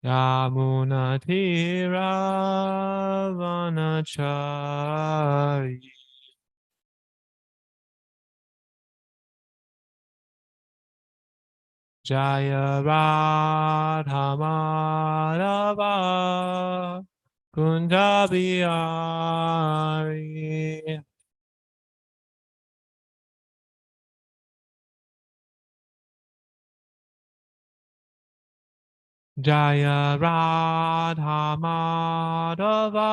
Yamunatiravanachari Jaya Radha Madhava Kunjabiyari Jaya Radha Madhava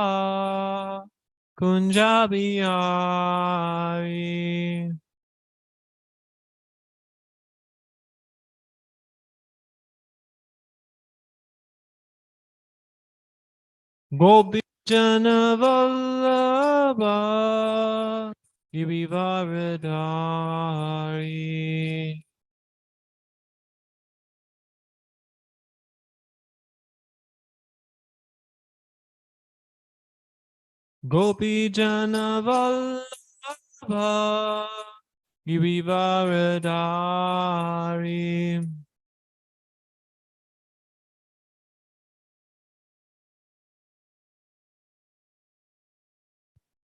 Kunjabiyari Gopi Jana Vallabha Girivaradari Gopi Jana Vallabha Girivaradari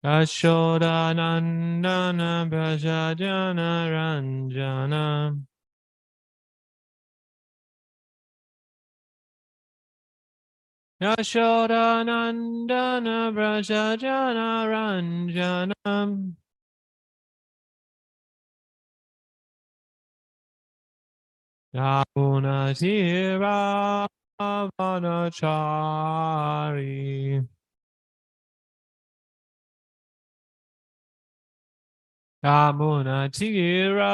Yashodanandana Brajajana Ranjana Yashodanandana Brajajana Ranjana Yamunatira Vanachari Yamunatira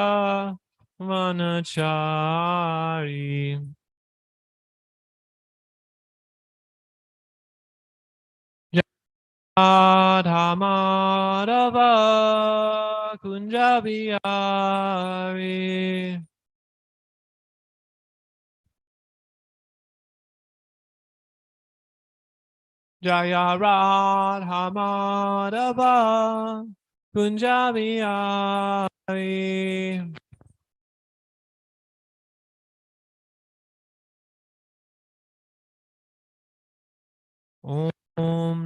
Vanachari Yadhamadava Kunjabiyari Jaya Radha Madhava Kunjabiyari Om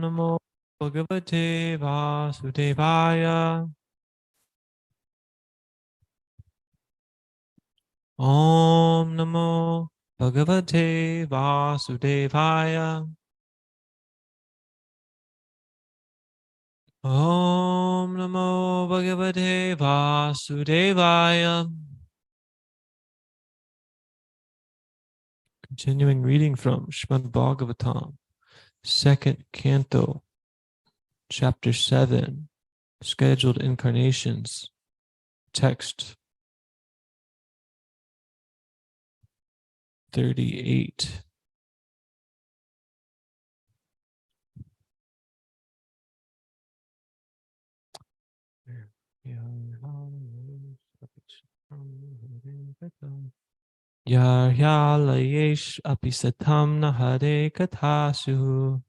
Namo Bhagavate Vasudevaya Om Namo Bhagavate Vasudevaya Om Namo Bhagavate Vasudevaya. Continuing reading from Srimad Bhagavatam, second canto, chapter 7, scheduled incarnations, text 38. Yarhyalayesh apisatam na hare kathasu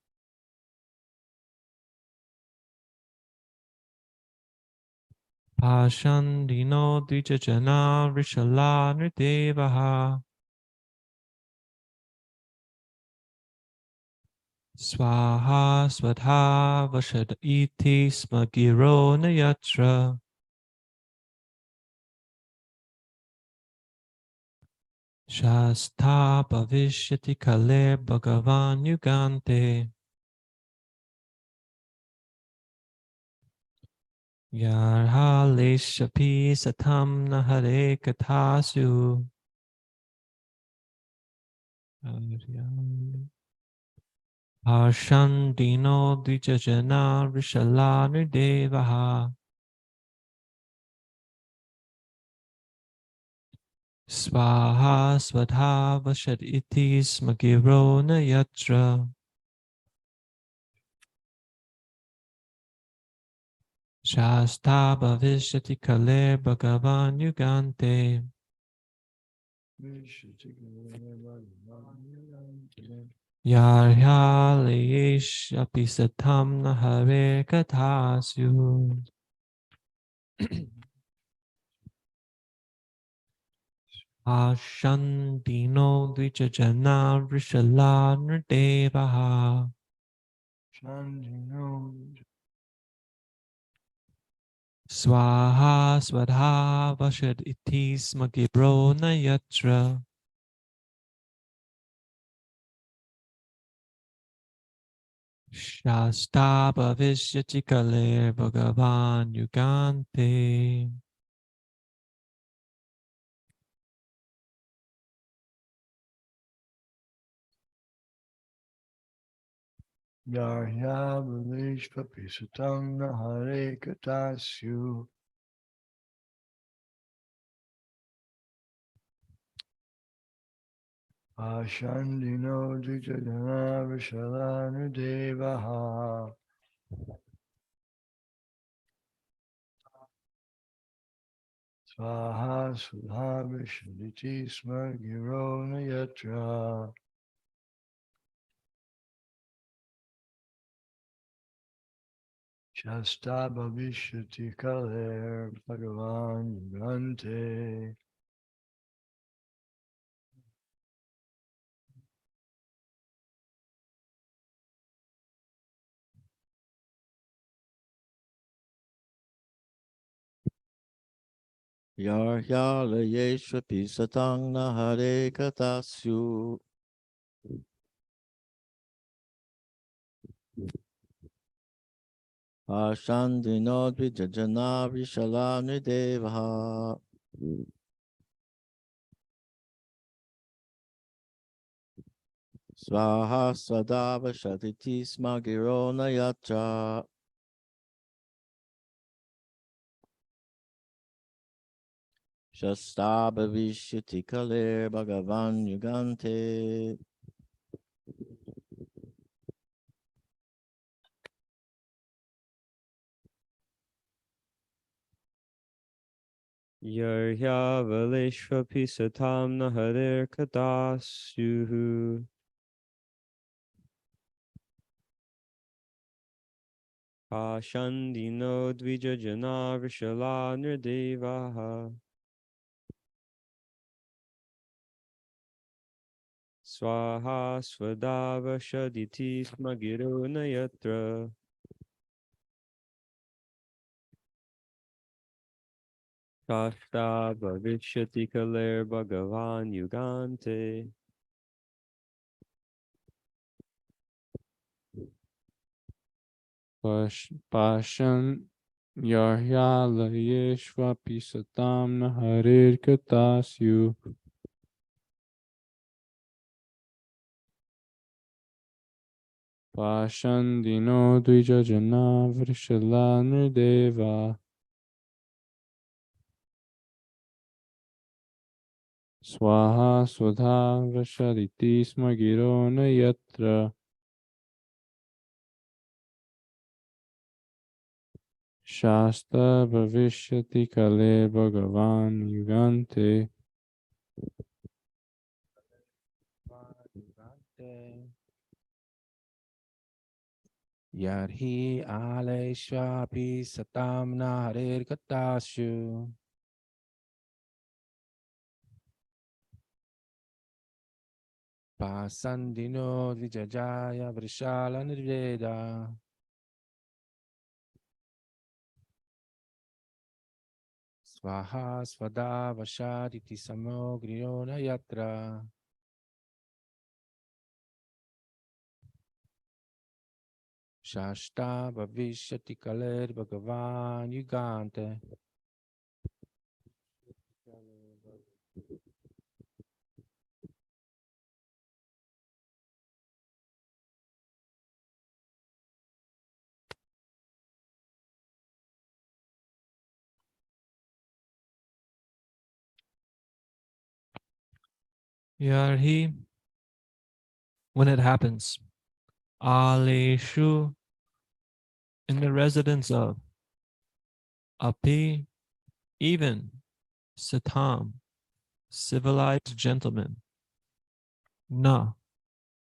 Pashandino dvijajana rishala nirdevaha Swaha swadha vashad iti smagiro nayatra Shasta bhavishyati kale bhagavan yugante Yarhaleshapi satam nahare kathasu Parshandino dvijajana rishala nirdevaha Swaha swadha vashad iti smagiro nayatra Shasta bhavishyati kale bhagavan yugante Yarhyalayesh apisatam nahare kathasu Ashandino Dvijajana Vrishala Nrdevaha Shandino Swaha Swadha Vashad Iti Smagibro Nayatra Shasta Bhavishyati Kale Bhagavan Yugante Yarya Vishva Pisatam Hare Katasyu Ashandino Dvijajana Vishalanu Devaha Swaha Sudha Vishaditi Sma Giro Nayatra Shasta Bhavishati Kaler Bhagavan Yugante Yarya Yeshwapi Satang Nahare Katasyu Ashandino Dvijajana Vishala Nidevaha Swaha Swadava Shatiti Smagiro Nayatra Shasta Bhavishyati Kaler Bhagavan Yugante Yarya Valeshva Pisatam Nahadir Kadasyuhu Ashandino Dvijajana Vishala Nirdevaha Swaha Swadava Shaditi Smagiro Nayatra Shasta Bhavishyati Kaler Bhagavan Yugante Pashan Yahya Layeshva Pisatam Naharir Katasyu Pashan Dino Dvijajana Vrishala Nideva Swaha Swadha Vrashaliti Smagiro Nayatra Shasta Bhavishyati Kale Bhagavan Yugante Yadhi Aleshwapi Satam Naharir Katashu Pasandino Vijajaya Vrishala Nirveda Swaha Swada Vashaditi Samogriona Yatra Shashta Bhavishyati Kaler Bhagavan Yugante Yarhi, when it happens, Aleshu, in the residence of, Api, even, Satam, civilized gentlemen, Na,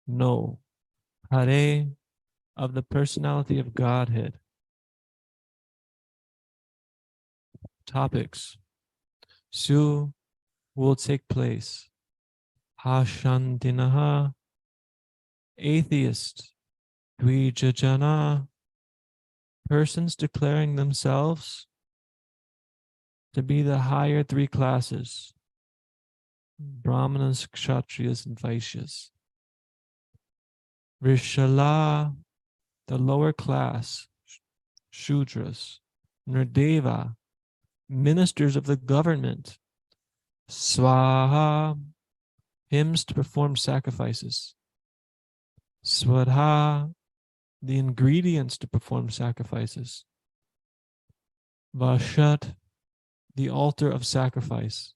no, Hare, of the personality of Godhead. Topics: Su, will take place. Hashandinaha, atheist, dvijajana, persons declaring themselves to be the higher three classes, Brahmanas, Kshatriyas, and Vaishyas. Rishala, the lower class, Shudras. Nrdeva, ministers of the government. Swaha, hymns to perform sacrifices. Swadha, the ingredients to perform sacrifices. Vashat, the altar of sacrifice.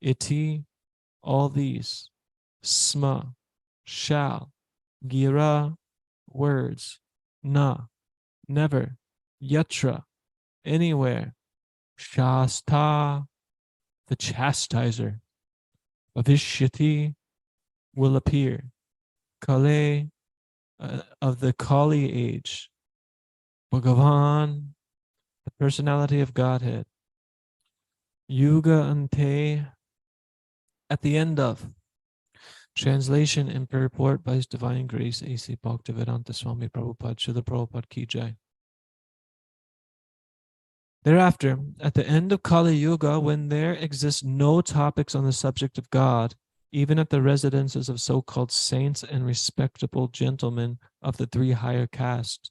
Iti, all these. Sma, shall. Gira, words. Na, never. Yatra, anywhere. Shasta, the chastiser. Avishyati, will appear. Kale, of the Kali age. Bhagavan, the personality of Godhead. Yuga ante, at the end of. Translation and purport by His Divine Grace A.C. Bhaktivedanta Swami Prabhupada, Srila Prabhupada Ki Jai. Thereafter, at the end of Kali Yuga, when there exists no topics on the subject of God, even at the residences of so-called saints and respectable gentlemen of the three higher castes,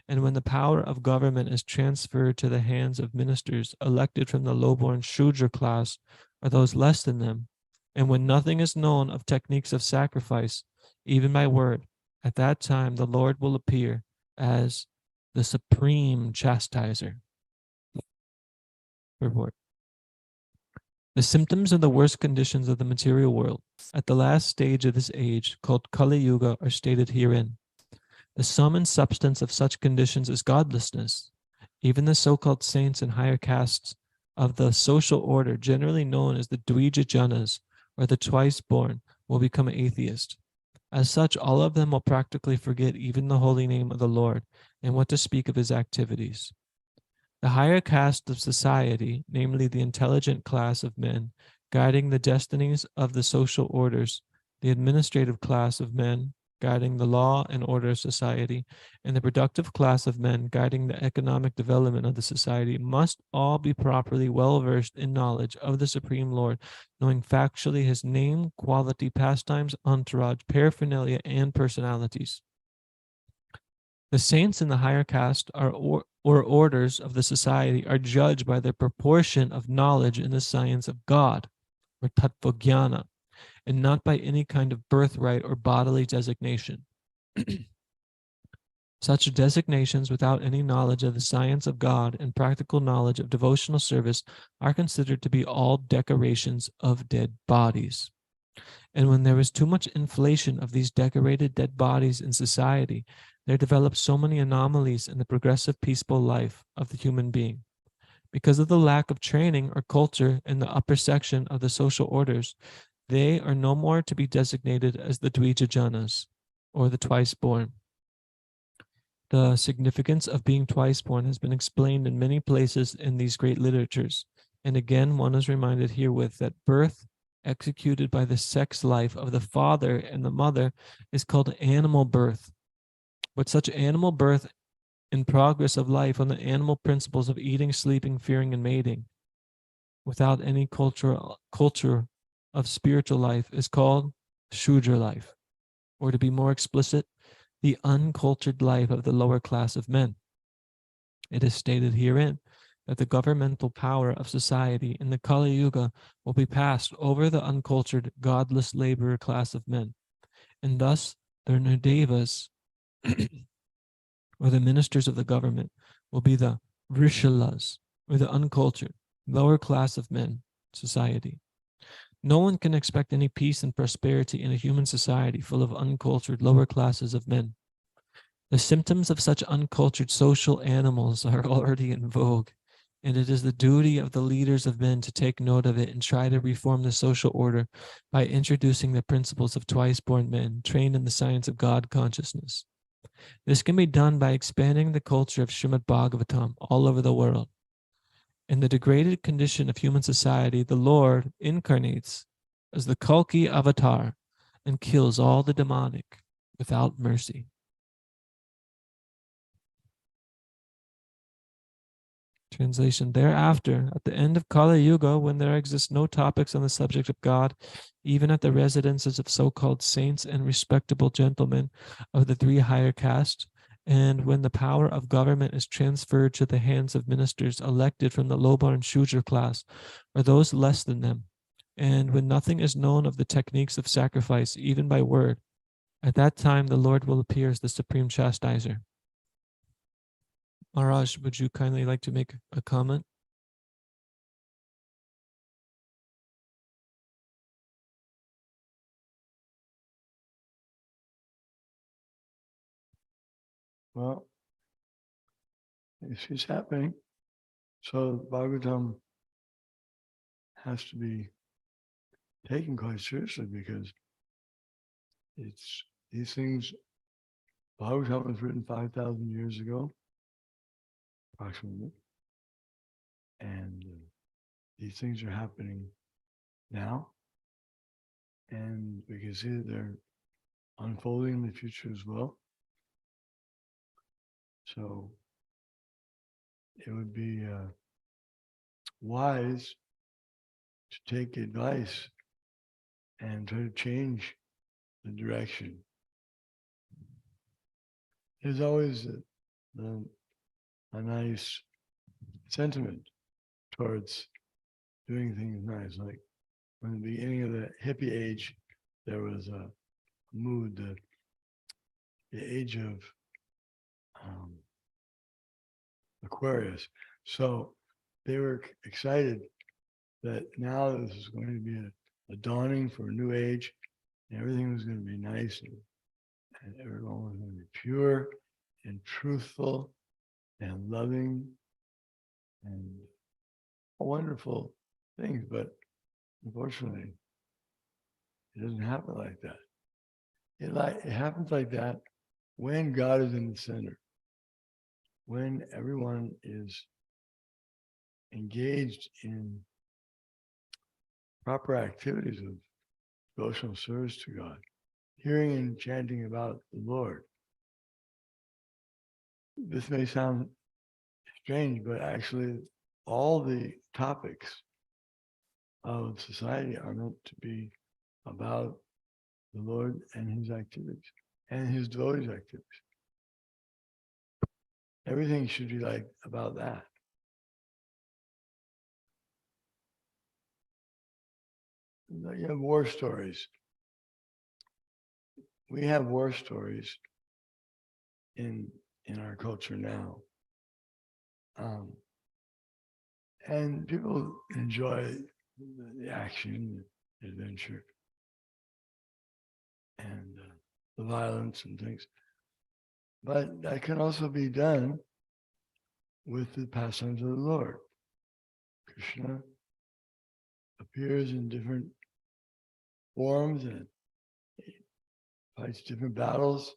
and when the power of government is transferred to the hands of ministers elected from the low-born Shudra class or those less than them, and when nothing is known of techniques of sacrifice, even by word, at that time the Lord will appear as the supreme chastiser. Report. The symptoms of the worst conditions of the material world at the last stage of this age, called Kali Yuga, are stated herein. The sum and substance of such conditions is godlessness. Even the so-called saints and higher castes of the social order, generally known as the Dvijajanas, or the twice-born, will become atheist. As such, all of them will practically forget even the holy name of the Lord, and what to speak of His activities. The higher caste of society, namely the intelligent class of men, guiding the destinies of the social orders, the administrative class of men, guiding the law and order of society, and the productive class of men, guiding the economic development of the society, must all be properly well-versed in knowledge of the Supreme Lord, knowing factually His name, quality, pastimes, entourage, paraphernalia, and personalities. The saints in the higher caste or orders of the society are judged by their proportion of knowledge in the science of God, or tattvajnana, and not by any kind of birthright or bodily designation. Such designations without any knowledge of the science of God and practical knowledge of devotional service are considered to be all decorations of dead bodies. And when there is too much inflation of these decorated dead bodies in society, there develop so many anomalies in the progressive peaceful life of the human being. Because of the lack of training or culture in the upper section of the social orders, they are no more to be designated as the Dvijajanas, or the twice-born. The significance of being twice-born has been explained in many places in these great literatures, and again one is reminded herewith that birth executed by the sex life of the father and the mother is called animal birth. But such animal birth in progress of life on the animal principles of eating, sleeping, fearing, and mating, without any culture of spiritual life, is called Shudra life, or to be more explicit, the uncultured life of the lower class of men. It is stated herein that the governmental power of society in the Kali Yuga will be passed over the uncultured, godless laborer class of men, and thus the Nrdevas, or the ministers of the government, will be the Vrishalas, or the uncultured, lower class of men, society. No one can expect any peace and prosperity in a human society full of uncultured, lower classes of men. The symptoms of such uncultured social animals are already in vogue, and it is the duty of the leaders of men to take note of it and try to reform the social order by introducing the principles of twice-born men trained in the science of God consciousness. This can be done by expanding the culture of Srimad Bhagavatam all over the world. In the degraded condition of human society, the Lord incarnates as the Kalki avatar and kills all the demonic without mercy. Translation: Thereafter, at the end of Kali Yuga, when there exist no topics on the subject of God, even at the residences of so-called saints and respectable gentlemen of the three higher castes, and when the power of government is transferred to the hands of ministers elected from the lowborn Shudra class, or those less than them, and when nothing is known of the techniques of sacrifice, even by word, at that time the Lord will appear as the supreme chastiser. Maharaj, would you kindly like to make a comment? Well, it's happening. So Bhagavatam has to be taken quite seriously because it's these things. Bhagavatam was written 5,000 years ago, approximately, and these things are happening now, and we can see that they're unfolding in the future as well. So it would be wise to take advice and try to change the direction. There's always a nice sentiment towards doing things nice. Like when the beginning of the hippie age, there was a mood, the age of Aquarius. So they were excited that now this is going to be a dawning for a new age, and everything was going to be nice, and everyone was going to be pure and truthful and loving and wonderful things. But unfortunately, it doesn't happen like that. It happens like that when God is in the center, when everyone is engaged in proper activities of devotional service to God, hearing and chanting about the Lord. This may sound strange, but actually all the topics of society are meant to be about the Lord and his activities and his devotees' activities. Everything should be like about that. You have war stories. We have war stories in our culture now. And people enjoy the action, the adventure, and the violence and things. But that can also be done with the pastimes of the Lord. Krishna appears in different forms and he fights different battles.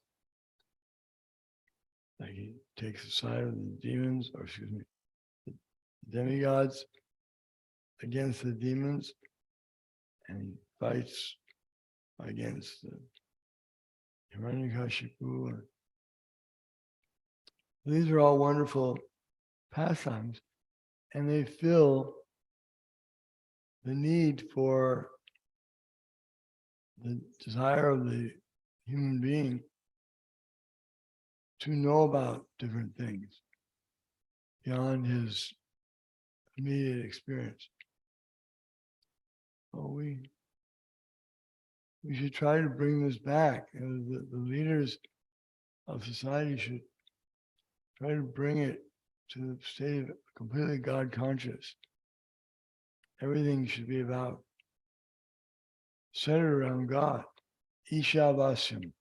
Like he takes the side of the demons, or excuse me, the demigods against the demons, and he fights against the Hiranyakashipu. These are all wonderful pastimes, and they fill the need for the desire of the human being to know about different things beyond his immediate experience. So we should try to bring this back. The leaders of society should try to bring it to the state of completely God conscious. Everything should be about centered around God. Isha-vasyam.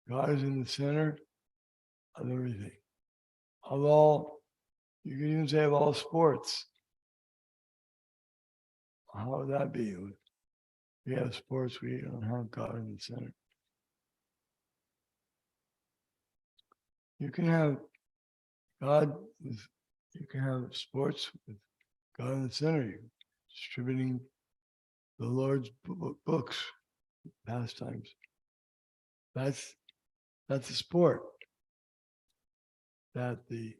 God is in the center of everything. Of all, you could even say of all sports. How would that be? We have sports, we don't have God in the center. You can have God is, you can have sports with God in the center, you're distributing the Lord's books, pastimes. That's a sport that the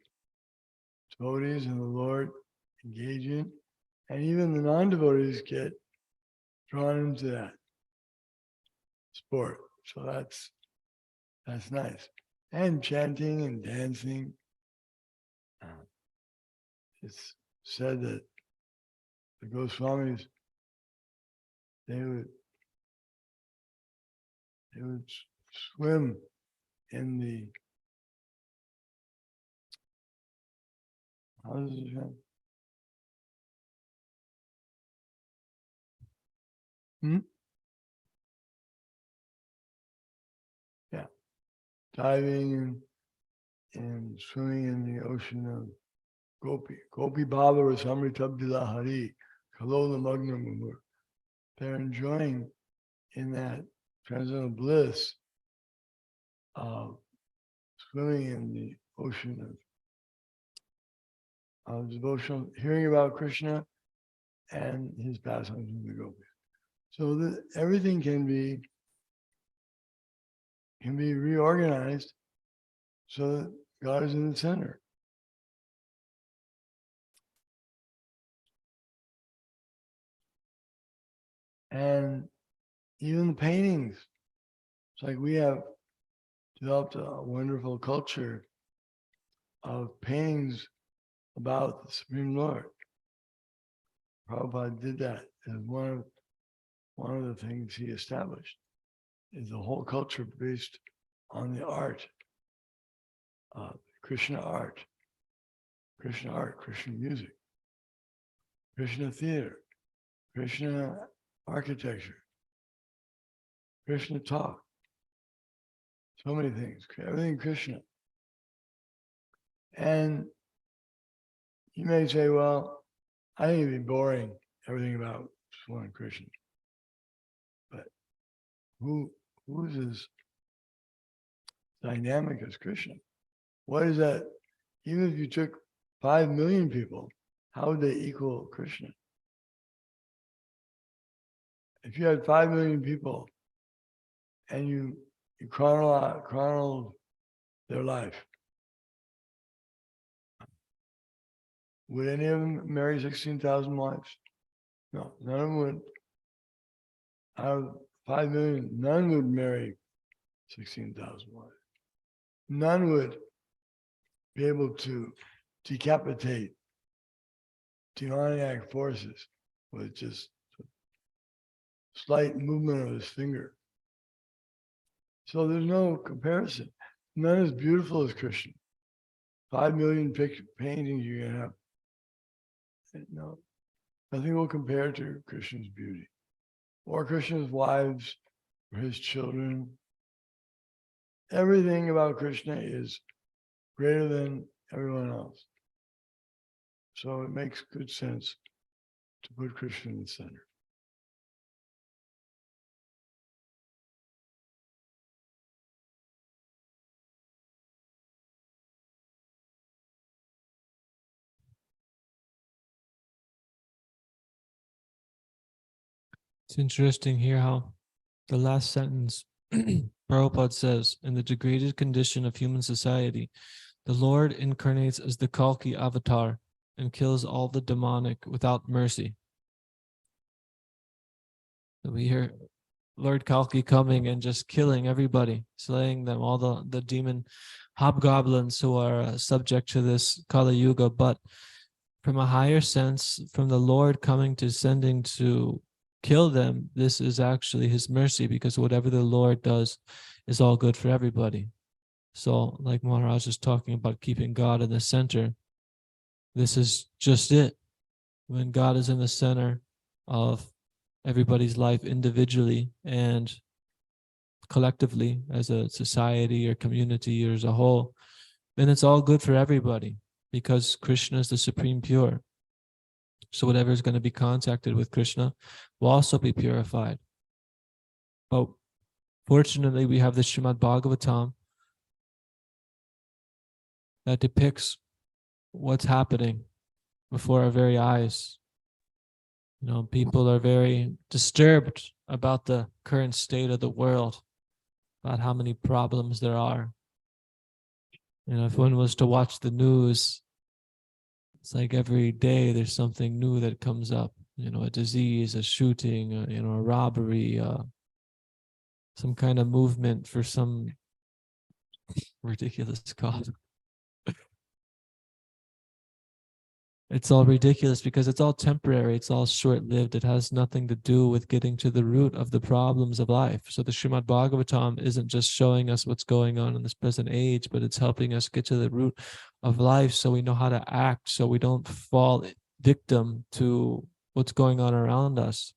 devotees and the Lord engage in, and even the non-devotees get drawn into that sport. So that's nice. And chanting and dancing. It's said that the Goswamis, they would swim in the, how does it sound? Yeah, diving and swimming in the ocean of Gopi. Gopi Baba or Samritabdila Hari, Kalola Magna Mumur. They're enjoying in that transcendental bliss of swimming in the ocean of devotional, hearing about Krishna and his pastimes with the gopis. So that everything can be reorganized so that God is in the center. And even the paintings, it's like we have developed a wonderful culture of paintings about the Supreme Lord. Prabhupada did that as one of the things he established, is the whole culture based on the art, Krishna art, Krishna music, Krishna theater, Krishna architecture, Krishna talk, so many things, everything Krishna. And you may say, well, I think it'd be boring, everything about one Krishna. But who is as dynamic as Krishna? What is that? Even if you took 5 million people, how would they equal Krishna? If you had 5 million people and you chronologed their life, would any of them marry 16,000 wives? No, none of them would. Out of 5 million, none would marry 16,000 wives. None would be able to decapitate demoniac forces with just a slight movement of his finger. So there's no comparison. None as beautiful as Krishna. 5 million paintings you're going to have. No, nothing will compare to Krishna's beauty or Krishna's wives or his children. Everything about Krishna is greater than everyone else. So it makes good sense to put Krishna in the center. It's interesting here how the last sentence Prabhupada says, in the degraded condition of human society, the Lord incarnates as the Kalki avatar and kills all the demonic without mercy. So we hear Lord Kalki coming and just killing everybody, slaying them, all the demon hobgoblins who are subject to this Kali Yuga, but from a higher sense, from the Lord coming to sending to kill them, this is actually his mercy, because whatever the Lord does is all good for everybody. So like Maharaj is talking about keeping God in the center, this is just it. When God is in the center of everybody's life individually and collectively as a society or community or as a whole, then it's all good for everybody, because Krishna is the supreme pure. So whatever is going to be contacted with Krishna will also be purified. But fortunately, we have the Srimad Bhagavatam that depicts what's happening before our very eyes. You know, people are very disturbed about the current state of the world, about how many problems there are. You know, if one was to watch the news, it's like every day there's something new that comes up. You know, a disease, a shooting, you know, a robbery, some kind of movement for some ridiculous cause. It's all ridiculous because it's all temporary. It's all short-lived. It has nothing to do with getting to the root of the problems of life. So the Srimad Bhagavatam isn't just showing us what's going on in this present age, but it's helping us get to the root of life so we know how to act, so we don't fall victim to what's going on around us.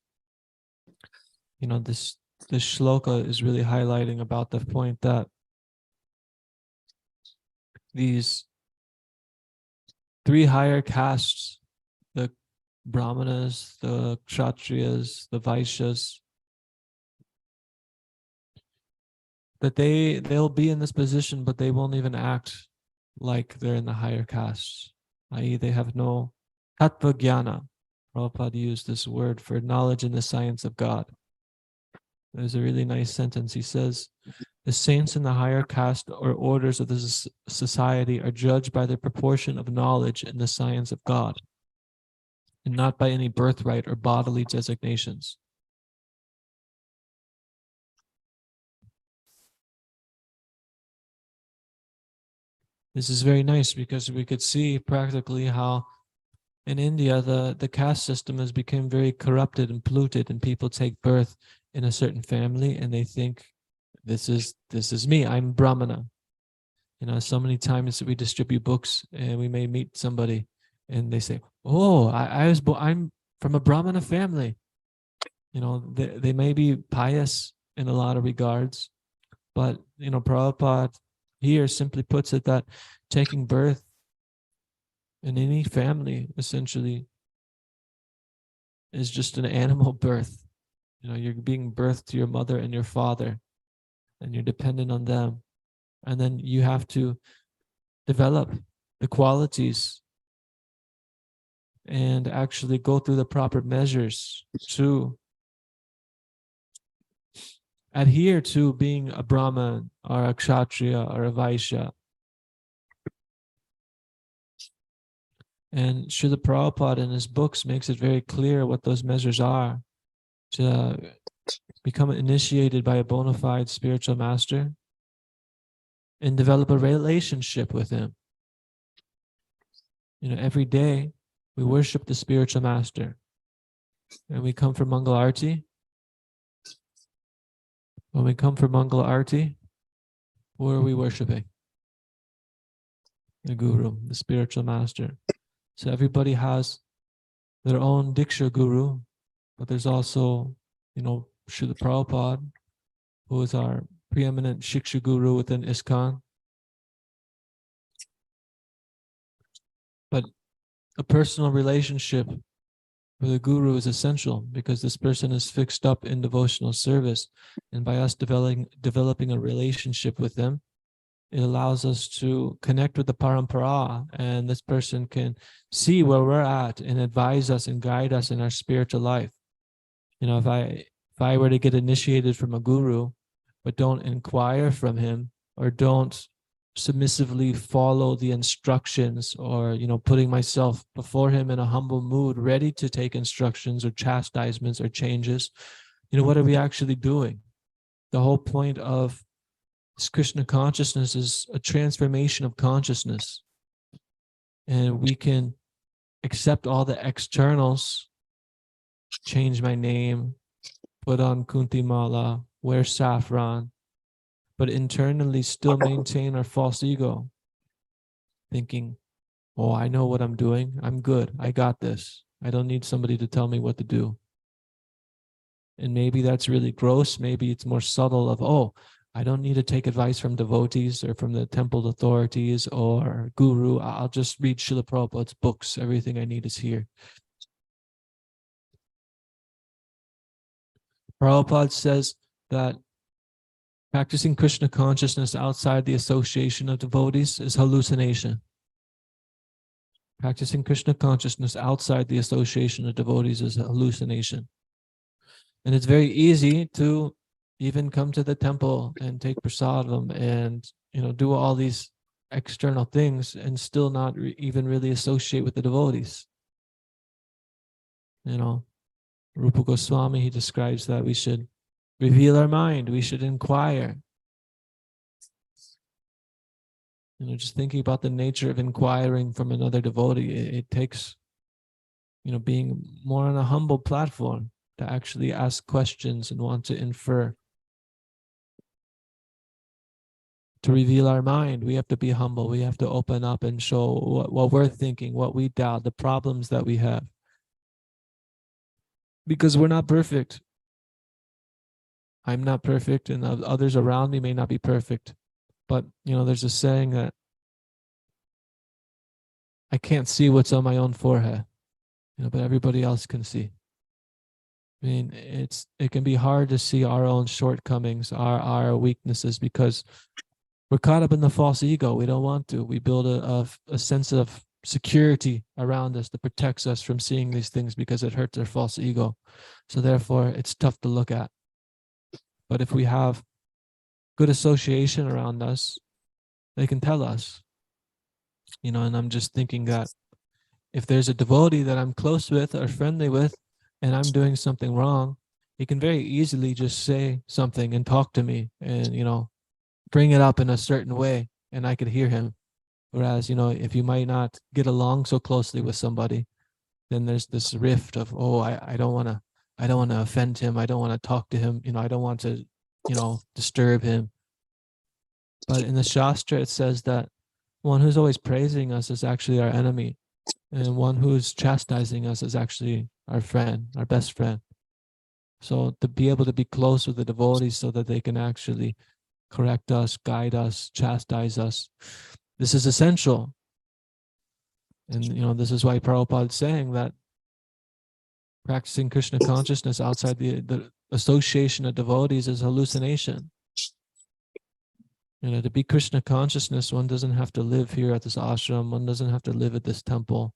You know, this shloka is really highlighting about the point that these three higher castes, the Brahmanas, the Kshatriyas, the Vaishyas, that they'll be in this position, but they won't even act like they're in the higher castes, i.e. they have no tattva jnana. Prabhupada used this word for knowledge in the science of God. There's a really nice sentence. He says, the saints in the higher caste or orders of this society are judged by their proportion of knowledge in the science of God, and not by any birthright or bodily designations. This is very nice because we could see practically how in India the caste system has become very corrupted and polluted, and people take birth in a certain family and they think, this is me, I'm Brahmana. You know, so many times we distribute books and we may meet somebody and they say, oh, I'm from a Brahmana family. You know, they may be pious in a lot of regards, but, you know, Prabhupada here simply puts it that taking birth in any family essentially is just an animal birth. You know, you're being birthed to your mother and your father, and you're dependent on them. And then you have to develop the qualities and actually go through the proper measures to adhere to being a Brahman or a Kshatriya or a Vaishya. And Srila Prabhupada in his books makes it very clear what those measures are. To become initiated by a bona fide spiritual master and develop a relationship with him. You know, every day we worship the spiritual master and we come for Mangal Arti. When we come for Mangal Arti, who are we worshiping? The Guru, the spiritual master. So everybody has their own Diksha Guru, but there's also, you know, Srila Prabhupada, who is our preeminent Shiksha Guru within ISKCON. But a personal relationship with a Guru is essential because this person is fixed up in devotional service. And by us developing a relationship with them, it allows us to connect with the parampara, and this person can see where we're at and advise us and guide us in our spiritual life. You know, if I were to get initiated from a guru, but don't inquire from him or don't submissively follow the instructions, or, you know, putting myself before him in a humble mood, ready to take instructions or chastisements or changes, you know, what are we actually doing? The whole point of this Krishna consciousness is a transformation of consciousness. And we can accept all the externals, change my name, put on Kunti Mala, wear saffron, but internally still maintain our false ego, thinking, oh, I know what I'm doing. I'm good. I got this. I don't need somebody to tell me what to do. And maybe that's really gross. Maybe it's more subtle of, oh, I don't need to take advice from devotees or from the temple authorities or guru. I'll just read Srila Prabhupada's books. Everything I need is here. Prabhupada says that practicing Krishna consciousness outside the association of devotees is hallucination. Practicing Krishna consciousness outside the association of devotees is a hallucination. And it's very easy to even come to the temple and take prasadam and do all these external things and still not even really associate with the devotees. Rupa Goswami, he describes that we should reveal our mind, we should inquire. Just thinking about the nature of inquiring from another devotee, it takes, being more on a humble platform to actually ask questions and want to infer. To reveal our mind, we have to be humble. We have to open up and show what we're thinking, what we doubt, the problems that we have. Because we're not perfect. I'm not perfect, and others around me may not be perfect. But, there's a saying that I can't see what's on my own forehead, but everybody else can see. I mean, it can be hard to see our own shortcomings, our weaknesses, because we're caught up in the false ego. We don't want to. We build a sense of security around us that protects us from seeing these things because it hurts our false ego. So therefore, it's tough to look at. But if we have good association around us, they can tell us. And I'm just thinking that if there's a devotee that I'm close with or friendly with, and I'm doing something wrong, he can very easily just say something and talk to me and, bring it up in a certain way, and I could hear him. Whereas, if you might not get along so closely with somebody, then there's this rift of, I don't want to offend him. I don't want to talk to him. I don't want to, disturb him. But in the Shastra, it says that one who's always praising us is actually our enemy. And one who's chastising us is actually our friend, our best friend. So to be able to be close with the devotees so that they can actually correct us, guide us, chastise us, this is essential. And, this is why Prabhupada is saying that practicing Krishna consciousness outside the association of devotees is hallucination. To be Krishna consciousness, one doesn't have to live here at this ashram. One doesn't have to live at this temple.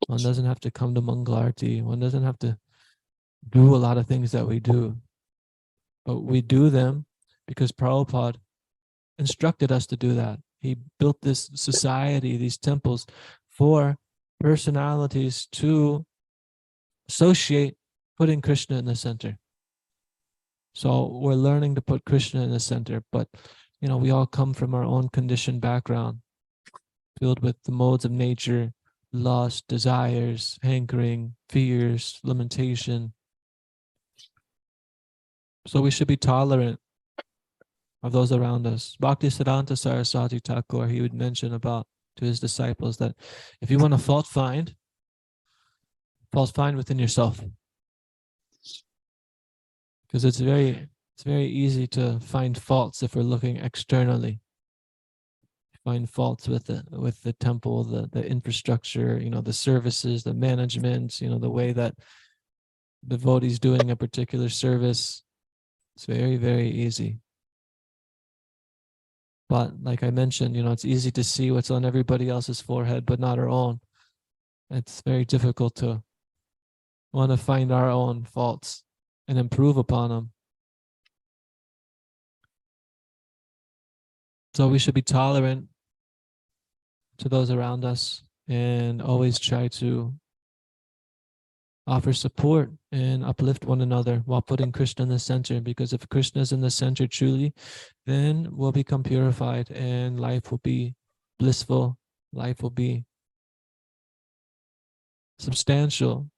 One doesn't have to come to Mangalarti. One doesn't have to do a lot of things that we do. But we do them because Prabhupada instructed us to do that. He built this society, these temples, for personalities to associate putting Krishna in the center. So we're learning to put Krishna in the center, but we all come from our own conditioned background, filled with the modes of nature, lust, desires, hankering, fears, lamentation. So we should be tolerant of those around us. Bhaktisiddhanta Saraswati Thakur, he would mention about to his disciples that if you want to fault find within yourself. Because it's very easy to find faults if we're looking externally. Find faults with the temple, the infrastructure, the services, the management, the way that the devotee's doing a particular service. It's very, very easy. But like I mentioned, it's easy to see what's on everybody else's forehead, but not our own. It's very difficult to want to find our own faults and improve upon them. So we should be tolerant to those around us and always try to offer support and uplift one another while putting Krishna in the center. Because if Krishna is in the center truly, then we'll become purified and life will be blissful. Life will be substantial.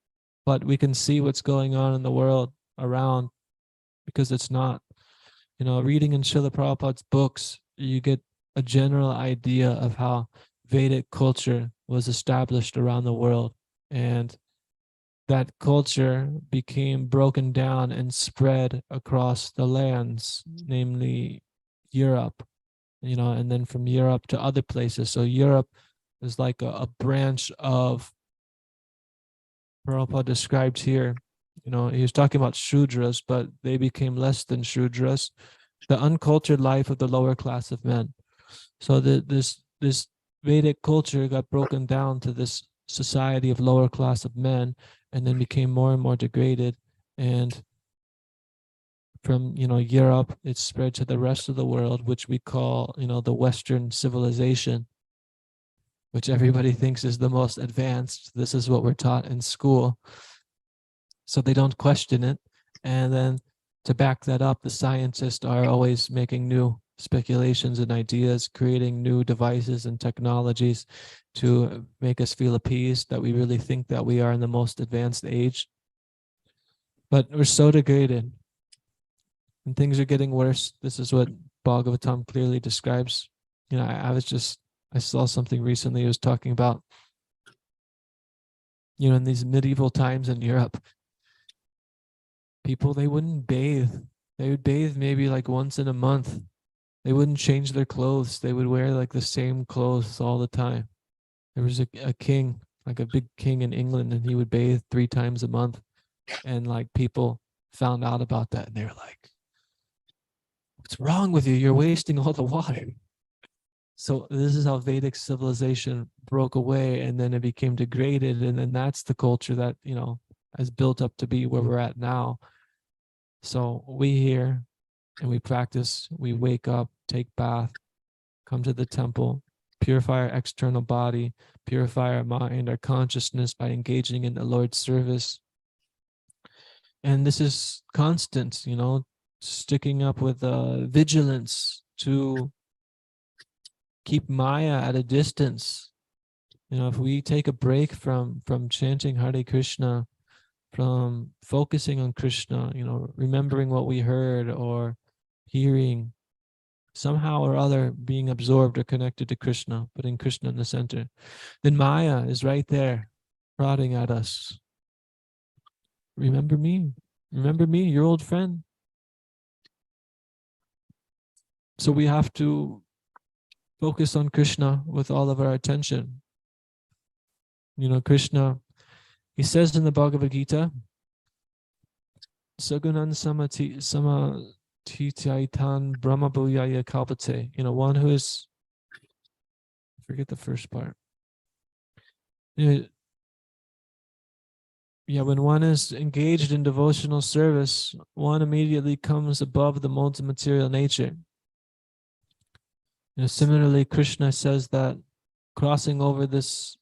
But we can see what's going on in the world around because it's not. Reading in Srila Prabhupada's books, you get a general idea of how Vedic culture was established around the world, and that culture became broken down and spread across the lands, namely Europe, and then from Europe to other places. So Europe is like a branch of Prabhupada described here. He was talking about Shudras, but they became less than Shudras, the uncultured life of the lower class of men. So this Vedic culture got broken down to this society of lower class of men, and then became more and more degraded. And from Europe, it spread to the rest of the world, which we call the Western civilization, which everybody thinks is the most advanced. This is what we're taught in school, so they don't question it. And then to back that up, the scientists are always making new speculations and ideas, creating new devices and technologies to make us feel appeased that we really think that we are in the most advanced age. But we're so degraded and things are getting worse. This is what Bhagavatam clearly describes. I saw something recently. It was talking about, in these medieval times in Europe, people, they wouldn't bathe. They would bathe maybe like once in a month. They wouldn't change their clothes. They would wear like the same clothes all the time. There was a king, like a big king in England, and he would bathe 3 times a month. And like people found out about that, and they were like, "What's wrong with you? You're wasting all the water." So this is how Vedic civilization broke away, and then it became degraded, and then that's the culture that has built up to be where we're at now. So we here and we practice, we wake up, take bath, come to the temple, purify our external body, purify our mind, our consciousness by engaging in the Lord's service. And this is constant, sticking up with vigilance to keep Maya at a distance. If we take a break from chanting Hare Krishna, from focusing on Krishna, remembering what we heard or hearing, somehow or other being absorbed or connected to Krishna, putting Krishna in the center, then Maya is right there prodding at us. Remember me, your old friend. So we have to focus on Krishna with all of our attention. Krishna, he says in the Bhagavad Gita, Sagunan samatitaitan brahma bhuyaya kalpate. One who is, I forget the first part. When one is engaged in devotional service, one immediately comes above the modes of material nature. Similarly, Krishna says that crossing over this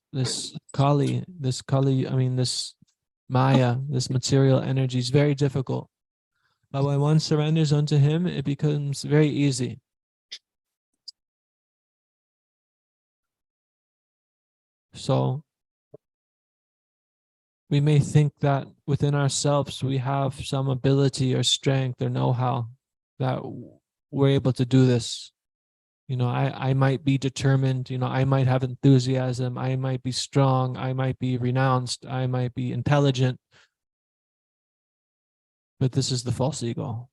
Maya, this material energy is very difficult. But when one surrenders unto him, it becomes very easy. So we may think that within ourselves we have some ability or strength or know-how that we're able to do this. I might be determined, I might have enthusiasm, I might be strong, I might be renounced, I might be intelligent. But this is the false ego,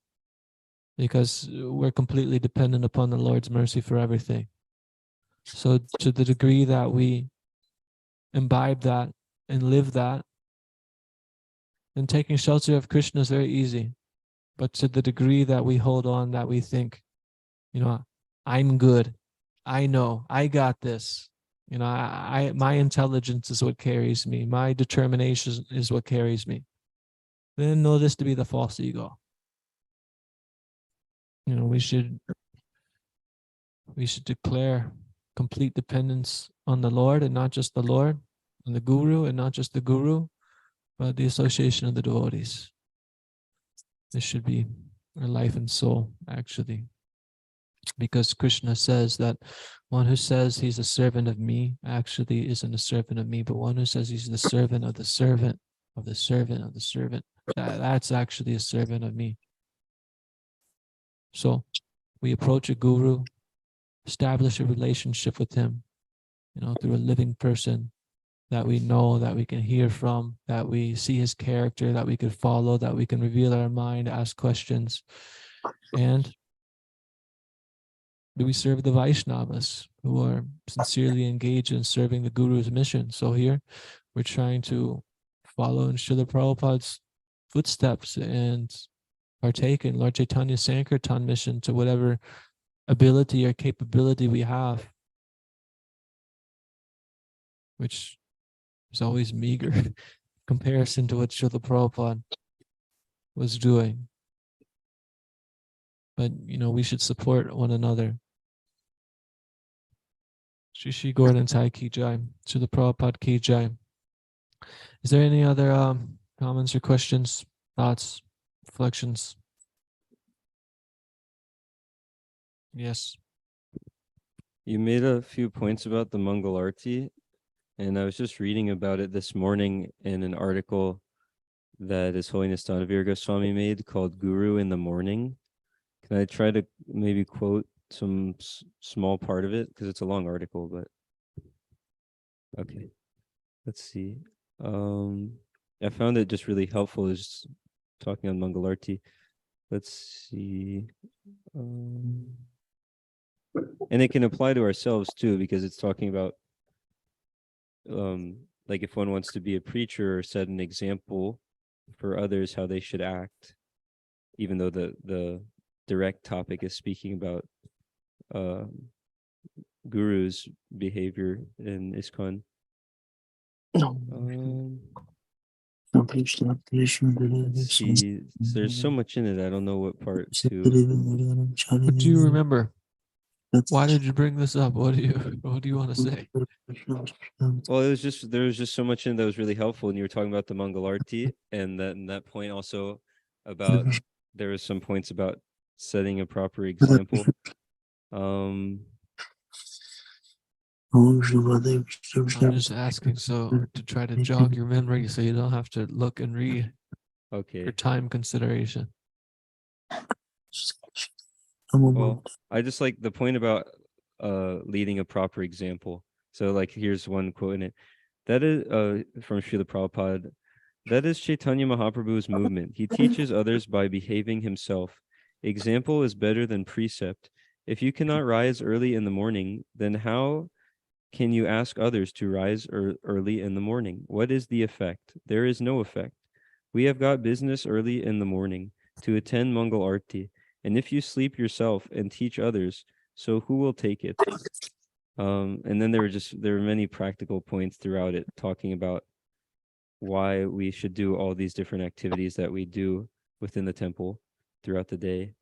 because we're completely dependent upon the Lord's mercy for everything. So to the degree that we imbibe that and live that, then taking shelter of Krishna is very easy. But to the degree that we hold on, that we think, I'm good, I know, I got this, my intelligence is what carries me, my determination is what carries me, then know this to be the false ego. We should declare complete dependence on the Lord, and not just the Lord, on the Guru, and not just the Guru, but the association of the devotees. This should be our life and soul, actually. Because Krishna says that one who says he's a servant of me actually isn't a servant of me, but one who says he's the servant of the servant of the servant of the servant, that's actually a servant of me. So we approach a guru, establish a relationship with him, through a living person that we know, that we can hear from, that we see his character, that we could follow, that we can reveal our mind, ask questions. And do we serve the Vaishnavas who are sincerely engaged in serving the Guru's mission? So here we're trying to follow in Srila Prabhupada's footsteps and partake in Lord Chaitanya's Sankirtan mission to whatever ability or capability we have, which It's always meager comparison to what Srila Prabhupada was doing. But, we should support one another. Shri Shri Gordon Sai Ki Jai. Srila Prabhupada Ki Jai. Is there any other comments or questions, thoughts, reflections? Yes. You made a few points about the Mangal Arti, and I was just reading about it this morning in an article that His Holiness Dhanavir Goswami made called Guru in the Morning. Can I try to maybe quote some small part of it? Because it's a long article, but okay. Let's see. I found it just really helpful is talking on Mangal Arti. Let's see. And it can apply to ourselves too, because it's talking about like if one wants to be a preacher or set an example for others how they should act, even though the direct topic is speaking about guru's behavior in ISKCON. See, there's so much in it. I don't know what part to. What do you remember? Why did you bring this up? What do you want to say? Well, there was just so much in it that was really helpful, and you were talking about the Mangal Arti, and that point also about there was some points about setting a proper example. I'm just asking to try to jog your memory so you don't have to look and read Okay. for time consideration. Well, I just like the point about leading a proper example. So like here's one quote in it. That is from Srila Prabhupada. That is Chaitanya Mahaprabhu's movement. He teaches others by behaving himself. Example is better than precept. If you cannot rise early in the morning, then how can you ask others to rise early in the morning? What is the effect? There is no effect. We have got business early in the morning to attend Mangal Arti. And if you sleep yourself and teach others, so who will take it? And then there were many practical points throughout it talking about why we should do all these different activities that we do within the temple throughout the day.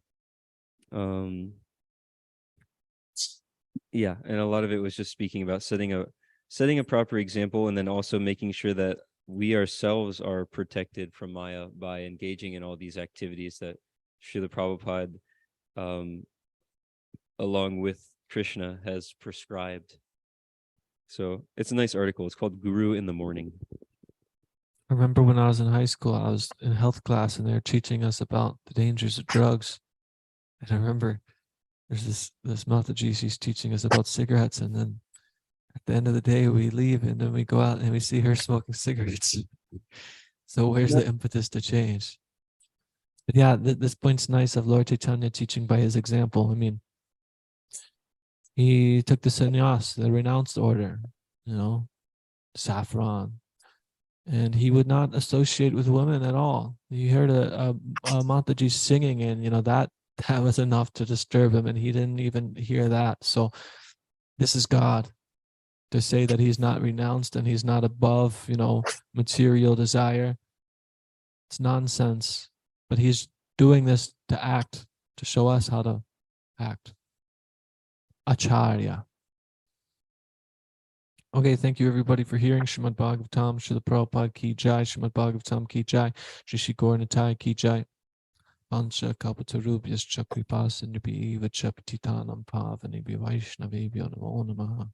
Yeah, and a lot of it was just speaking about setting a proper example, and then also making sure that we ourselves are protected from Maya by engaging in all these activities that Srila Prabhupada, along with Krishna, has prescribed. So it's a nice article. It's called Guru in the Morning. I remember when I was in high school, I was in health class and they were teaching us about the dangers of drugs. And I remember there's this Mataji, she's teaching us about cigarettes, and then at the end of the day we leave and then we go out and we see her smoking cigarettes. So where's the impetus to change? But yeah, this point's nice of Lord Chaitanya teaching by his example. I mean, he took the sannyas, the renounced order, saffron, and he would not associate with women at all. You heard a Mataji singing, and that was enough to disturb him, and he didn't even hear that. So this is God. To say that he's not renounced and he's not above, material desire, it's nonsense. But he's doing this to act, to show us how to act. Acharya. Okay, thank you everybody for hearing Srimad Bhagavatam, Srila Prabhupada Ki Jai, Srimad Bhagavatam Ki Jai, Shri Shri Gauranatai Ki Jai. Pancha Kalpatarubhyascha Kripasinabhi Vacha Patitanam Pavanebhyo Vaishnavebhyo Namo Namaha.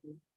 Prabhu.